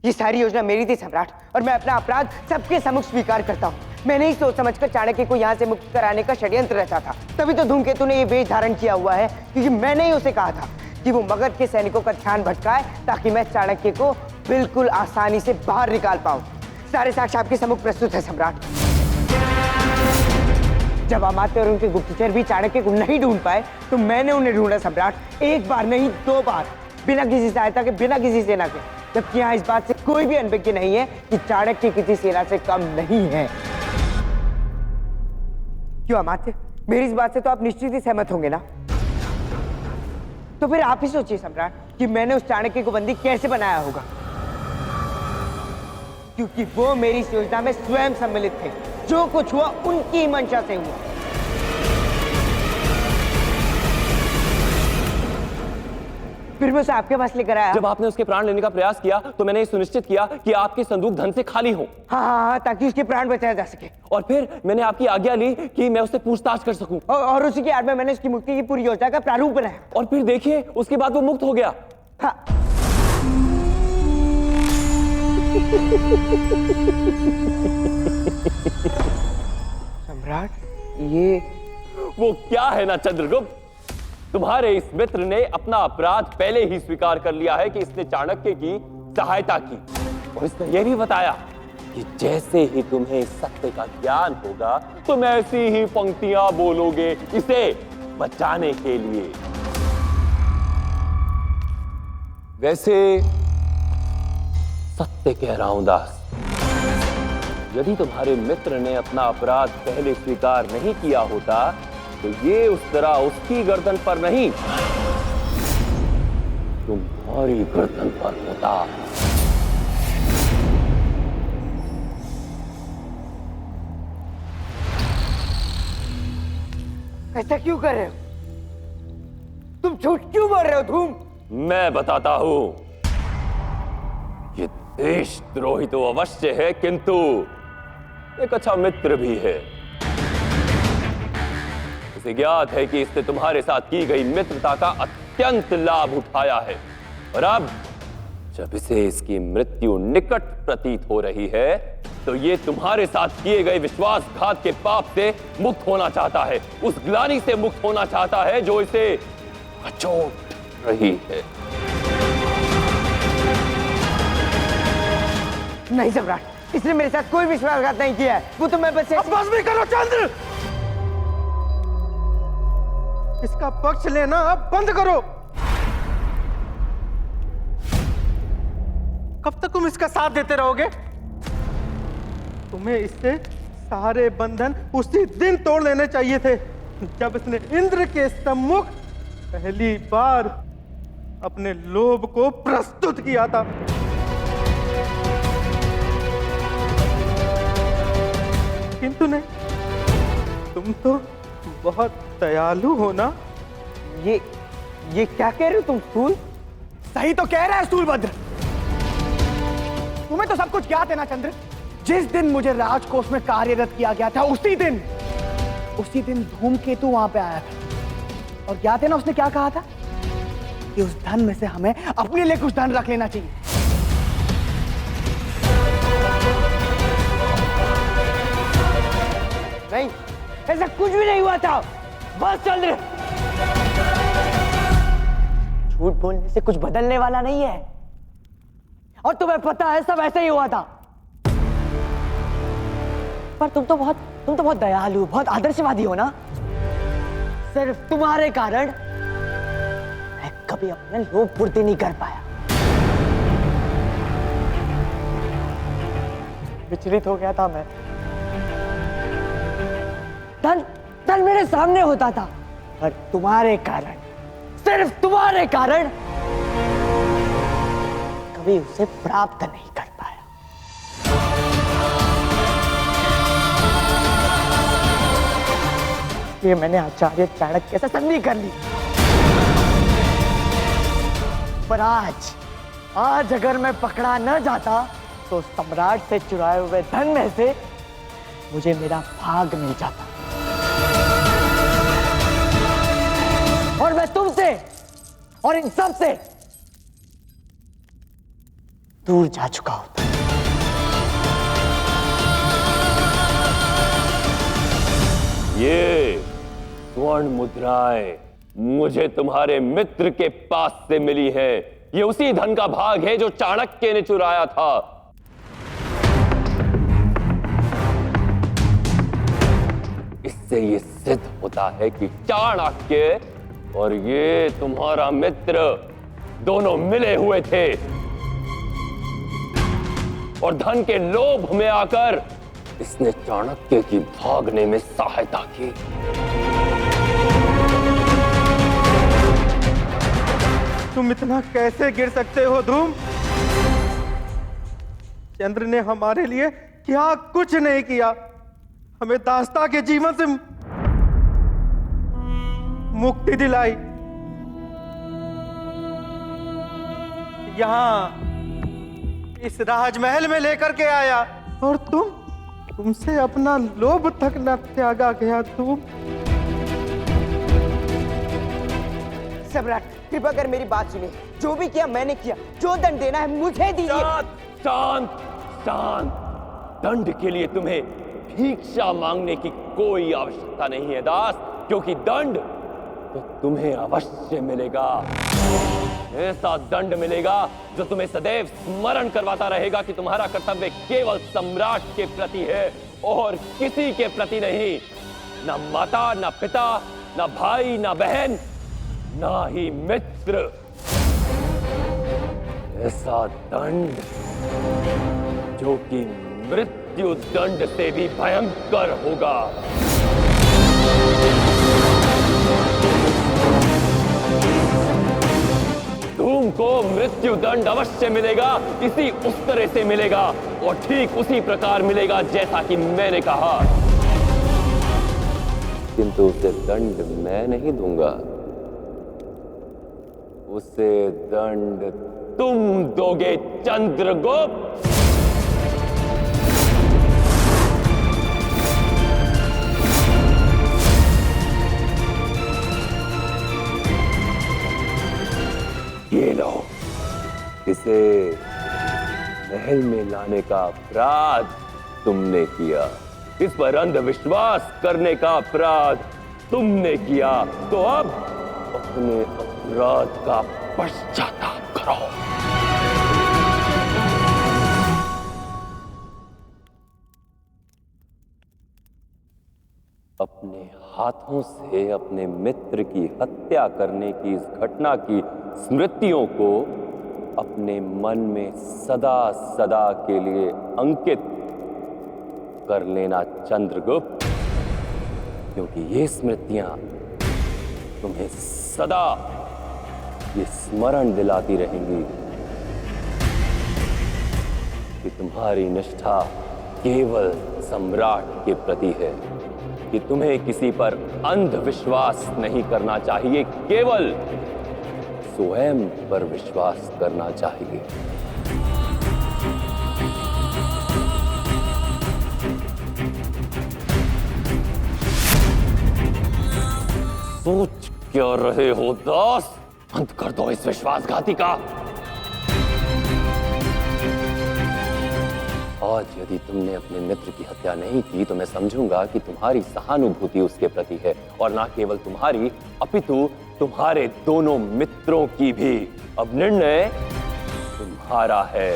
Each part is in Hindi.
ये सारी योजना मेरी थी सम्राट, और मैं अपना अपराध सबके सम्मुख स्वीकार करता हूँ। मैंने ही सोच समझकर चाणक्य को यहाँ से मुक्त कराने का षड्यंत्र रचा था। तभी तो धूमकेतु ने ये वेश धारण किया हुआ है, क्योंकि मैंने ही उसे कहा था कि वो मगध के सैनिकों का ध्यान भटकाए, ताकि मैं चाणक्य को बिल्कुल आसानी से बाहर निकाल पाऊं। सारे साक्ष्य आपके सम्मुख प्रस्तुत है सम्राट। जब अमात्य और उनके गुप्तचर भी चाणक्य को नहीं ढूंढ पाए, तो मैंने उन्हें ढूंढा सम्राट। एक बार नहीं, 2 बार, बिना किसी सहायता के, बिना किसी सेना के। जबकि यहाँ इस बात से कोई भी अनभिज्ञ नहीं है कि चाणक्य किसी सेना से कम नहीं है। क्यों अमात्य, मेरी इस बात से तो आप निश्चित ही सहमत होंगे ना? तो फिर आप ही सोचिए सम्राट कि मैंने उस चाणक्य को बंदी कैसे बनाया होगा, क्योंकि वो मेरी इस योजना में स्वयं सम्मिलित थे। जो कुछ हुआ उनकी ही मंशा से हुआ। फिर मैं उसे आपके पास लेकर आया। जब आपने उसके प्राण लेने का प्रयास किया तो मैंने सुनिश्चित किया कि आपके संदूक धन से खाली हो। हाँ, ताकि उसके प्राण बचाया जा सके। और फिर मैंने आपकी आज्ञा ली कि मैं उससे पूछताछ कर सकूं। और उसी की आड़ में मैंने उसकी मुक्ति की पूरी योजना का प्रारूप बनाया। और फिर देखिए, उसके बाद वो मुक्त हो गया। हाँ। सम्राट, ये वो क्या है ना चंद्रगुप्त, तुम्हारे इस मित्र ने अपना अपराध पहले ही स्वीकार कर लिया है कि इसने चाणक्य की सहायता की। और इसने यह भी बताया कि जैसे ही तुम्हें इस सत्य का ज्ञान होगा तुम ऐसी ही पंक्तियां बोलोगे इसे बचाने के लिए। वैसे सत्य कह रहा हूं दास, यदि तुम्हारे मित्र ने अपना अपराध पहले स्वीकार नहीं किया होता तो ये उस तरह उसकी गर्दन पर नहीं, तुम्हारी गर्दन पर होता। ऐसा क्यों कर रहे हो? तुम झूठ क्यों बोल रहे हो धूम? मैं बताता हूं। ये देशद्रोही तो अवश्य है, किंतु एक अच्छा मित्र भी है। इसे ज्ञात है कि इसने तुम्हारे साथ की गई मित्रता का अत्यंत लाभ उठाया है, और अब जब इसे इसकी मृत्यु निकट प्रतीत हो रही है तो ये तुम्हारे साथ किए गए विश्वासघात के पाप से मुक्त होना चाहता है, उस ग्लानि से मुक्त होना चाहता है जो इसे अचोट रही है। नहीं सम्राट, इसने मेरे साथ कोई विश्वासघात नहीं किया है। वो तो मैं बस बस भी करो चंद्र, इसका पक्ष लेना अब बंद करो। कब तक तुम इसका साथ देते रहोगे? तुम्हें इससे सारे बंधन उसी दिन तोड़ लेने चाहिए थे जब इसने इंद्र के सम्मुख पहली बार अपने लोभ को प्रस्तुत किया था। किंतु नहीं, तुम तो बहुत दयालु हो ना। ये क्या कह रहे हो तुम स्थूल? सही तो कह रहा है स्थूलभद्र। तुम्हें तो सब कुछ ज्ञात है ना चंद्र। जिस दिन मुझे राजकोष में कार्यरत किया गया था उसी दिन धूमकेतु वहां पे आया था, और ज्ञात है ना उसने क्या कहा था कि उस धन में से हमें अपने लिए कुछ धन रख लेना चाहिए। नहीं, ऐसा कुछ भी नहीं हुआ था। बस चंद्र, झूठ बोलने से कुछ बदलने वाला नहीं है, और तुम्हें पता है सब ऐसे ही हुआ था। पर तुम तो बहुत दयालु, बहुत आदर्शवादी हो ना। सिर्फ तुम्हारे कारण मैं कभी अपने लोभ पूर्ति नहीं कर पाया। विचलित हो गया था मैं। धन मेरे सामने होता था, पर तुम्हारे कारण, सिर्फ तुम्हारे कारण कभी उसे प्राप्त नहीं कर पाया। ये मैंने आचार्य चाणक्य से संधि कर ली। पर आज अगर मैं पकड़ा न जाता तो सम्राट से चुराए हुए धन में से मुझे मेरा भाग मिल जाता, और मैं तुमसे और इन सब से दूर जा चुका होता। ये स्वर्ण मुद्राएं मुझे तुम्हारे मित्र के पास से मिली है। ये उसी धन का भाग है जो चाणक्य ने चुराया था। इससे ये सिद्ध होता है कि चाणक्य और ये तुम्हारा मित्र दोनों मिले हुए थे और धन के लोभ में आकर इसने चाणक्य की भागने में सहायता की। तुम इतना कैसे गिर सकते हो धूम? चंद्र ने हमारे लिए क्या कुछ नहीं किया, हमें दास्ता के जीवन से मुक्ति दिलाई। यहाँ इस राजमहल में लेकर के आया और तुमसे अपना लोभ तक न त्यागा गया तुम। सम्राट कृपा कर मेरी बात सुनिए। जो भी किया मैंने किया, जो दंड देना है मुझे दीजिए। शांत शांत। दंड के लिए तुम्हें भिक्षा मांगने की कोई आवश्यकता नहीं है दास, क्योंकि दंड तो तुम्हें अवश्य मिलेगा। ऐसा दंड मिलेगा जो तुम्हें सदैव स्मरण करवाता रहेगा कि तुम्हारा कर्तव्य केवल सम्राट के प्रति है और किसी के प्रति नहीं। ना माता, ना पिता, ना भाई, ना बहन, ना ही मित्र। ऐसा दंड जो कि मृत्यु दंड से भी भयंकर होगा। धूम को मृत्यु दंड अवश्य मिलेगा, इसी उस तरह से मिलेगा और ठीक उसी प्रकार मिलेगा जैसा कि मैंने कहा। किंतु उसे दंड मैं नहीं दूंगा, उसे दंड तुम दोगे चंद्रगुप्त। ये लो, इसे महल में लाने का अपराध तुमने किया, इस पर अंधविश्वास करने का अपराध तुमने किया, तो अब अपने अपराध का पश्चाताप करो। अपने हाथों से अपने मित्र की हत्या करने की इस घटना की स्मृतियों को अपने मन में सदा सदा के लिए अंकित कर लेना चंद्रगुप्त, क्योंकि ये स्मृतियां तुम्हें सदा ये स्मरण दिलाती रहेंगी कि तुम्हारी निष्ठा केवल सम्राट के प्रति है, कि तुम्हें किसी पर अंधविश्वास नहीं करना चाहिए, केवल स्वयं पर विश्वास करना चाहिए। सोच क्या रहे हो दास? बंद कर दो इस विश्वासघाती का। आज यदि तुमने अपने मित्र की हत्या नहीं की तो मैं समझूंगा कि तुम्हारी सहानुभूति उसके प्रति है, और ना केवल तुम्हारी अपितु तुम्हारे दोनों मित्रों की भी। अब निर्णय तुम्हारा है।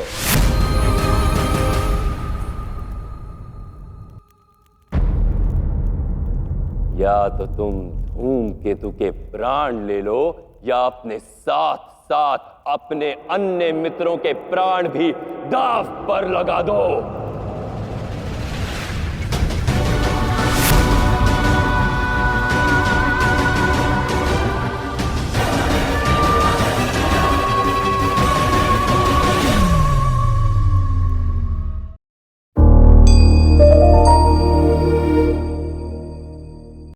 या तो तुम धूमकेतु के प्राण ले लो, या अपने साथ साथ अपने अन्य मित्रों के प्राण भी दांव पर लगा दो।